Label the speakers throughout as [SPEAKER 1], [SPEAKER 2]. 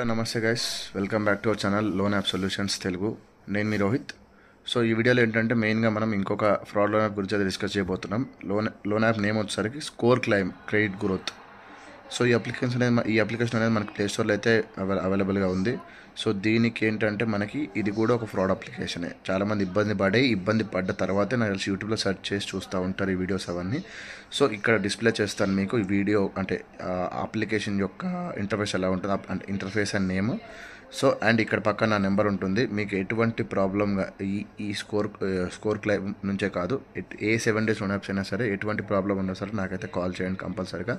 [SPEAKER 1] నమస్తే guys, welcome back to our channel loan app solutions Telugu. నేను మీ Rohit. So ఈ వీడియోలో ఏంటంటే మెయిన్గా మనం ఇంకొక ఫ్రాడ్ లోన్ యాప్ గురించి అయితే డిస్కస్ చేయబోతున్నాం. లోన్ యాప్ నేమ్ వచ్చేసరికి score claim credit growth. So ఈ అప్లికేషన్ అనేది మనకి ప్లే స్టోర్లో అయితే అవైలబుల్గా ఉంది. సో దీనికి ఏంటంటే మనకి ఇది కూడా ఒక ఫ్రాడ్ అప్లికేషనే. చాలామంది ఇబ్బంది పడ్డ తర్వాతే నాకు తెలిసి యూట్యూబ్లో సెర్చ్ చేసి చూస్తూ ఉంటారు ఈ వీడియోస్ అవన్నీ. సో ఇక్కడ డిస్ప్లే చేస్తాను మీకు ఈ వీడియో, అంటే అప్లికేషన్ యొక్క ఇంటర్ఫేస్ ఎలా ఉంటుంది, అంటే interface and name. So and ఇక్కడ పక్కన నా నెంబర్ ఉంటుంది. మీకు ఎటువంటి ప్రాబ్లంగా ఈ స్కోర్ క్లైమ్ నుంచే కాదు, ఏ 7 days లోన్ యాప్స్ అయినా సరే ఎటువంటి ప్రాబ్లం ఉన్నా సరే నాకైతే కాల్ చేయండి, కంపల్సరీగా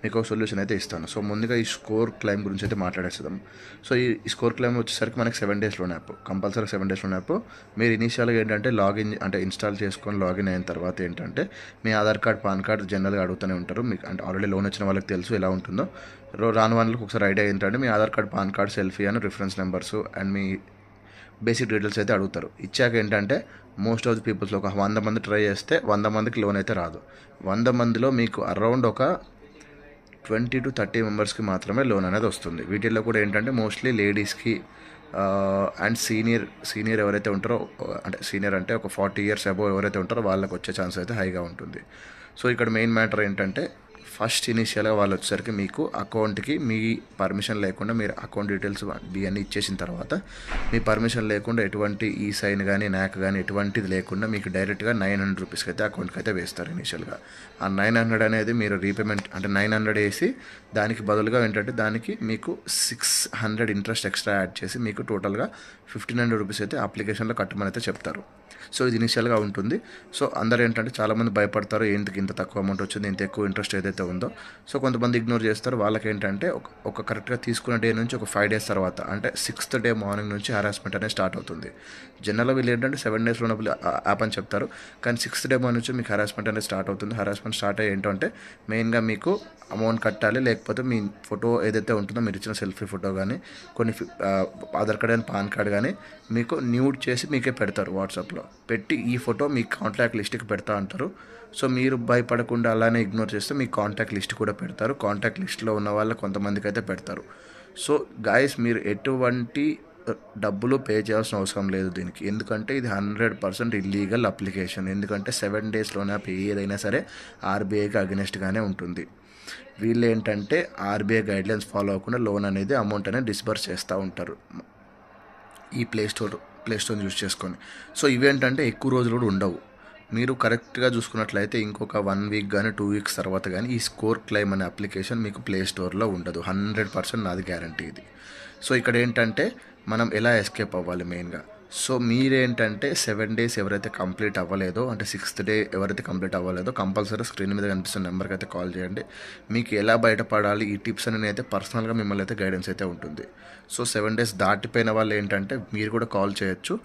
[SPEAKER 1] మీకు ఒక సొల్యూషన్ అయితే ఇస్తాను. సో ముందుగా ఈ స్కోర్ క్లైమ్ గురించి అయితే మాట్లాడేస్తాం. సో ఈ స్కోర్ క్లైమ్ వచ్చేసరికి మనకి 7 days loan app, compulsory 7 days loan app. మీరు ఇనీషియల్గా ఏంటంటే లాగిన్ అంటే ఇన్స్టాల్ చేసుకొని లాగిన్ అయిన తర్వాత ఏంటంటే మీ ఆధార్ కార్డ్, పాన్ కార్డ్ జనరల్గా అడుగుతూనే ఉంటారు. మీకు అంటే ఆల్రెడీ లోన్ వచ్చిన వాళ్ళకి తెలుసు ఎలా ఉంటుందో. రాని వాళ్ళకి ఒకసారి ఐడియా ఏంటంటే మీ Aadhaar card, PAN card, selfie అని రిఫరెన్స్ నెంబర్స్ అండ్ మీ బేసిక్ డీటెయిల్స్ అయితే అడుగుతారు. ఇచ్చాక ఏంటంటే మోస్ట్ ఆఫ్ ది పీపుల్స్లో ఒక 100 మంది ట్రై చేస్తే 100 మందికి లోన్ అయితే రాదు. 100 మందిలో మీకు అరౌండ్ ఒక 20 to 30 మెంబర్స్కి మాత్రమే లోన్ అనేది వస్తుంది. వీటిల్లో కూడా ఏంటంటే మోస్ట్లీ లేడీస్కి అండ్ సీనియర్ ఎవరైతే ఉంటారో, అంటే సీనియర్ అంటే ఒక 40 years అబోవ్ ఎవరైతే ఉంటారో వాళ్ళకి వచ్చే ఛాన్స్ అయితే హైగా ఉంటుంది. సో ఇక్కడ మెయిన్ మ్యాటర్ ఏంటంటే ఫస్ట్ ఇనీషియల్గా వాళ్ళు వచ్చేసరికి మీకు అకౌంట్కి మీ పర్మిషన్ లేకుండా మీరు అకౌంట్ డీటెయిల్స్ ఇవన్నీ ఇచ్చేసిన తర్వాత మీ పర్మిషన్ లేకుండా ఎటువంటి ఈ సైన్ కానీ నాక్ కానీ ఎటువంటిది లేకుండా మీకు డైరెక్ట్గా 900 రూపీస్కి అయితే అకౌంట్కి అయితే వేస్తారు ఇనీషియల్గా. ఆ 900 అనేది మీరు రీపేమెంట్ అంటే 900 వేసి దానికి బదులుగా ఏంటంటే దానికి మీకు 600 ఇంట్రెస్ట్ ఎక్స్ట్రా యాడ్ చేసి మీకు టోటల్గా 1500 రూపీస్ అయితే అప్లికేషన్లో కట్టమని అయితే చెప్తారు. సో ఇది ఇనిషియల్గా ఉంటుంది. సో అందరూ ఏంటంటే చాలామంది భయపడతారు, ఏంటికి ఇంత తక్కువ అమౌంట్ వచ్చింది, ఇంత ఎక్కువ ఇంట్రెస్ట్ ఏదైతే ఉందో. సో కొంతమంది ఇగ్నోర్ చేస్తారు. వాళ్ళకి ఏంటంటే ఒక కరెక్ట్గా తీసుకున్న డే నుంచి ఒక 5 days తర్వాత, అంటే 6th day మార్నింగ్ నుంచి హరాస్మెంట్ అనేది స్టార్ట్ అవుతుంది. జనరల్గా వీళ్ళు ఏంటంటే 7 days లోనప్పుడు యాప్ అని చెప్తారు, కానీ 6th day మార్నింగ్ నుంచి మీకు హరాస్మెంట్ అనేది స్టార్ట్ అవుతుంది. హరాస్మెంట్ స్టార్ట్ అయ్యి ఏంటంటే మెయిన్గా మీకు అమౌంట్ కట్టాలి, లేకపోతే మీ ఫోటో ఏదైతే ఉంటుందో మీరు ఇచ్చిన సెల్ఫీ ఫోటో కానీ కొన్ని ఆధార్ కార్డ్ కానీ పాన్ కార్డ్ కానీ మీకు న్యూడ్ చేసి మీకే పెడతారు. వాట్సాప్లో పెట్టి ఈ ఫోటో మీ కాంటాక్ట్ లిస్ట్కి పెడతా అంటారు. సో మీరు భయపడకుండా అలానే ఇగ్నోర్ చేస్తే మీ కాంటాక్ట్ లిస్ట్ కూడా పెడతారు. కాంటాక్ట్ లిస్ట్లో ఉన్న వాళ్ళ కొంతమందికి అయితే పెడతారు. సో గాయస్, మీరు ఎటువంటి డబ్బులు పే చేయాల్సిన అవసరం లేదు దీనికి, ఎందుకంటే ఇది 100% ఇల్లీగల్ అప్లికేషన్. ఎందుకంటే 7 days లోన్ యాప్ ఏదైనా సరే ఆర్బీఐకి అగెనిస్ట్గానే ఉంటుంది. వీళ్ళు ఏంటంటే ఆర్బీఐ గైడ్లైన్స్ ఫాలో అవ్వకుండా లోన్ అనేది అమౌంట్ అనేది డిస్బర్స్ చేస్తూ ఉంటారు ఈ ప్లే స్టోర్ని యూజ్ చేసుకొని. సో ఇవేంటంటే ఎక్కువ రోజులు కూడా ఉండవు. మీరు కరెక్ట్గా చూసుకున్నట్లయితే ఇంకొక 1 week కానీ 2 weeks తర్వాత కానీ ఈ స్కోర్ క్లైమ్ అనే అప్లికేషన్ మీకు ప్లే స్టోర్లో ఉండదు. 100% నాది గ్యారంటీ ఇది. సో ఇక్కడ ఏంటంటే మనం ఎలా ఎస్కేప్ అవ్వాలి మెయిన్గా. సో మీరేంటంటే 7 days ఎవరైతే కంప్లీట్ అవ్వలేదో, అంటే 6th day ఎవరైతే కంప్లీట్ అవ్వలేదో కంపల్సరీ స్క్రీన్ మీద కనిపిస్తున్న నెంబర్కి అయితే కాల్ చేయండి. మీకు ఎలా బయటపడాలి ఈ టిప్స్ అని అయితే పర్సనల్గా మిమ్మల్ని అయితే గైడెన్స్ అయితే ఉంటుంది. సో 7 days దాటిపోయిన వాళ్ళు ఏంటంటే మీరు కూడా కాల్ చేయొచ్చు.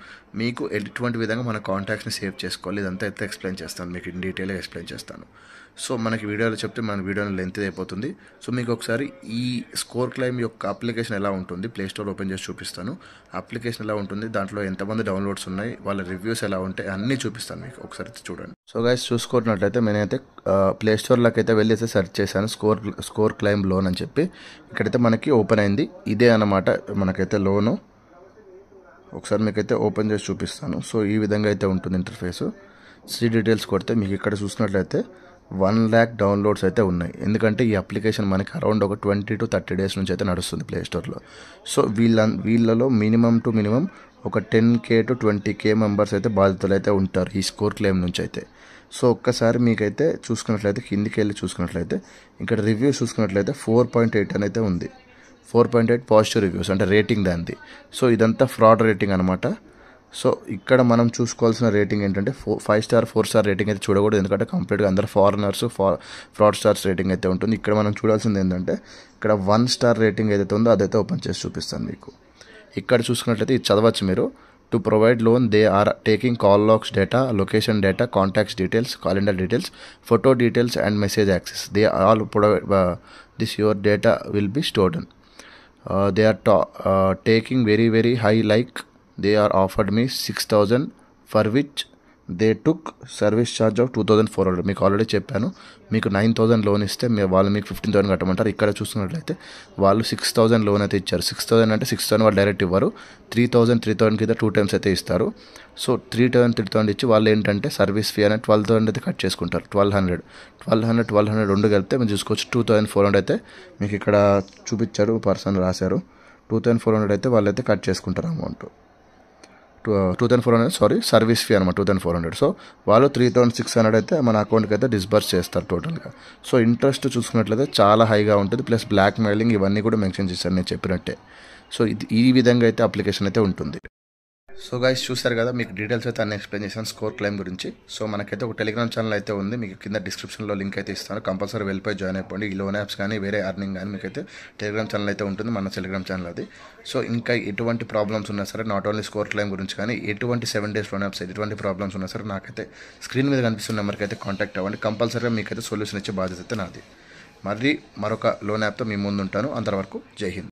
[SPEAKER 1] మీకు ఎటువంటి విధంగా మన కాంటాక్ట్స్ని సేవ్ చేసుకోవాలి ఇదంతా అయితే ఎక్స్ప్లెయిన్ చేస్తాను, మీకు ఇన్ డీటెయిల్గా ఎక్స్ప్లెయిన్ చేస్తాను. సో మనకి వీడియోలో చెప్తే మన వీడియోలో లెంత్ అయిపోతుంది. సో మీకు ఒకసారి ఈ స్కోర్ క్లైమ్ యొక్క అప్లికేషన్ ఎలా ఉంటుంది ప్లే స్టోర్ ఓపెన్ చేసి చూపిస్తాను. అప్లికేషన్ ఎలా ఉంటుంది, దాంట్లో ఎంతమంది డౌన్లోడ్స్ ఉన్నాయి, వాళ్ళ రివ్యూస్ ఎలా ఉంటాయి అన్నీ చూపిస్తాను మీకు, ఒకసారి చూడండి. సో గైస్, చూసుకున్నట్లయితే నేనైతే ప్లే స్టోర్లోకి అయితే వెళ్ళి అయితే సెర్చ్ చేశాను స్కోర్ క్లైమ్ లోన్ అని చెప్పి. ఇక్కడైతే మనకి ఓపెన్ అయింది. ఇదే అన్నమాట మనకైతే లోను. ఒకసారి మీకైతే ఓపెన్ చేసి చూపిస్తాను. సో ఈ విధంగా అయితే ఉంటుంది ఇంటర్ఫేస్. సీ డీటెయిల్స్ కొడితే మీకు ఇక్కడ చూసినట్లయితే 1 lakh డౌన్లోడ్స్ అయితే ఉన్నాయి. ఎందుకంటే ఈ అప్లికేషన్ మనకి అరౌండ్ ఒక 20 to 30 days నుంచి అయితే నడుస్తుంది ప్లే స్టోర్లో. సో వీళ్ళలో మినిమం ఒక 10K to 20K మెంబర్స్ అయితే బాధితులు అయితే ఉంటారు ఈ స్కోర్ క్లెయిమ్ నుంచి అయితే. సో ఒక్కసారి మీకైతే చూసుకున్నట్లయితే కిందికి వెళ్ళి చూసుకున్నట్లయితే ఇక్కడ రివ్యూస్ చూసుకున్నట్లయితే 4.8 అని అయితే ఉంది. 4.8 పాజిటివ్ రివ్యూస్, అంటే రేటింగ్ దానిది. సో ఇదంతా ఫ్రాడ్ రేటింగ్ అనమాట. సో ఇక్కడ మనం చూసుకోవాల్సిన రేటింగ్ ఏంటంటే 5 star 4 star రేటింగ్ అయితే చూడకూడదు, ఎందుకంటే కంప్లీట్గా అందరు ఫారినర్స్ ఫ్రాడ్ స్టార్స్ రేటింగ్ అయితే ఉంటుంది. ఇక్కడ మనం చూడాల్సింది ఏంటంటే ఇక్కడ 1 star రేటింగ్ ఏదైతే ఉందో అదైతే ఓపెన్ చేసి చూపిస్తాను మీకు. ఇక్కడ చూసుకున్నట్లయితే ఇది చదవచ్చు మీరు. To provide loan they are taking call logs data, location data, contacts details, calendar details, photo details and message access. They all provide this your data will be stored on. They are taking very high, like they are offered me 6,000 for which they took service charge of 2400. మీకు already చెప్పాను, మీకు 9000 loan ఇస్తే వాళ్ళు మీకు 15,000 కట్టమంటారు. ఇక్కడ చూసుకున్నట్లయితే వాళ్ళు 6,000 loan అయితే ఇచ్చారు. 6,000 అంటే 6,000 వాళ్ళు డైరెక్ట్ ఇవ్వరు, 3,000 కింద 2 times అయితే ఇస్తారు. సో 3,000 ఇచ్చి వాళ్ళు ఏంటంటే సర్వీస్ ఫీ అనేది 12,000 అయితే కట్ చేసుకుంటారు. 1,200 రెండు కలిపితే మీరు చూసుకోవచ్చు 2,400 అయితే మీకు ఇక్కడ చూపించారు, పర్సన్ రాశారు. 2,400 అయితే వాళ్ళైతే కట్ చేసుకుంటారు అమౌంట్. 2,400 సర్వీస్ ఫీ అనమాట 2,400. సో వాళ్ళు 3,600 అయితే మన అకౌంట్కి అయితే డిస్బర్స్ చేస్తారు టోటల్గా. సో ఇంట్రెస్ట్ చూసుకున్నట్లయితే చాలా హైగా ఉంటుంది, ప్లస్ బ్లాక్ మెయిలింగ్ ఇవన్నీ కూడా మెన్షన్ చేశారు నేను చెప్పినట్టే. సో ఈ విధంగా అయితే అప్లికేషన్ అయితే ఉంటుంది. సో గైస్ చూసారు కదా, మీకు డీటెయిల్స్ అయితే అన్ని ఎక్స్ప్లెయిన్ చేశాను స్కోర్ క్లైమ్ గురించి. సో మనకైతే ఒక టెలిగ్రామ్ ఛానల్ అయితే ఉంది, మీకు కింద డిస్క్రిప్షన్లో లింక్ అయితే ఇస్తాను. కంపల్సరీ వెళ్ళిపోయి జాయిన్ అయిపోండి. ఈ లోన్ యాప్స్ కానీ వేరే అర్నింగ్ కానీ మీకైతే టెలిగ్రామ్ ఛానల్ అయితే ఉంటుంది, మన టెలిగ్రామ్ ఛానల్ అది. సో ఇంకా ఎటువంటి ప్రాబ్లమ్స్ ఉన్నా సరే, నాట్ ఓన్లీ స్కోర్ క్లైమ్ గురించి కానీ ఎటువంటి 7 days లోన్ యాప్స్ ఎటువంటి ప్రాబ్లమ్స్ ఉన్నా సరే నాకైతే స్క్రీన్ మీద కనిపిస్తున్న నెంబర్కి అయితే కాంటాక్ట్ అవ్వండి. కంపల్సరీగా మీకైతే సొల్యూషన్ ఇచ్చే బాధ్యత అయితే నాది. మళ్ళీ మరొక లోన్ యాప్తో మీ ముందు ఉంటాను. అంతవరకు జై హింద్.